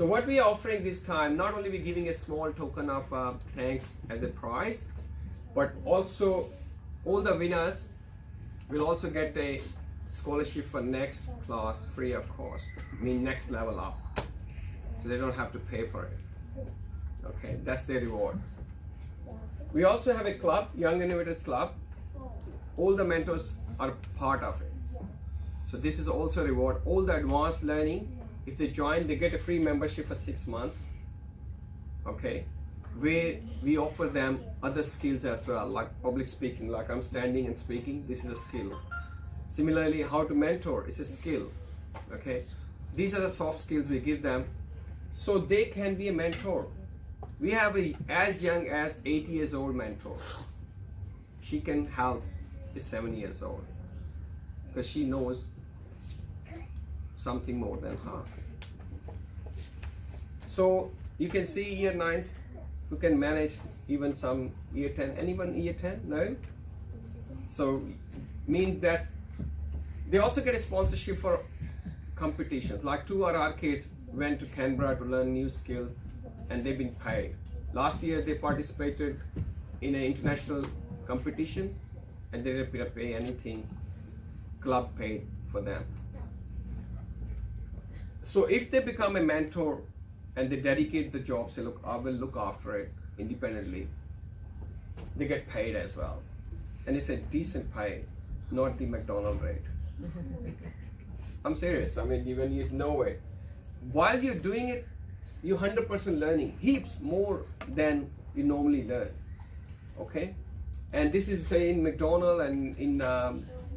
So what we are offering this time, not only we giving a small token of thanks as a prize, but also all the winners will also get a scholarship for next class free of cost, mean next level up. So they don't have to pay for it. Okay, that's their reward. We also have a club, Young Innovators Club. All the mentors are part of it. So this is also a reward. All the advanced learning, if they join, they get a free membership for 6 months. Okay, where we offer them other skills as well, like public speaking, like I'm standing and speaking, this is a skill. Similarly, how to mentor is a skill. Okay, these are the soft skills we give them so they can be a mentor. We have a as young as 80 years old mentor. She can help a 7 years old because she knows something more than her. So you can see year 9s who can manage even some year 10. Anyone year 10? No? So mean that they also get a sponsorship for competitions. Like 2 of our kids went to Canberra to learn new skill and they've been paid. Last year they participated in an international competition and they didn't pay anything. Club paid for them. So if they become a mentor and they dedicate the job, say, look, I will look after it independently, they get paid as well. And it's a decent pay, not the McDonald's rate. I'm serious. I mean, even you know it. While you're doing it, you're 100% learning, heaps more than you normally learn. Okay? And this is, say, in McDonald's and in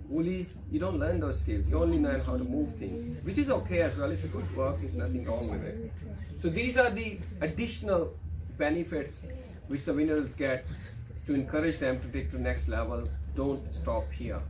Woolies, you don't learn those skills. You only learn how to move things, which is okay as well. It's a good work. There's nothing wrong with it. So these are the additional benefits which the winners get to encourage them to take to the next level. Don't stop here.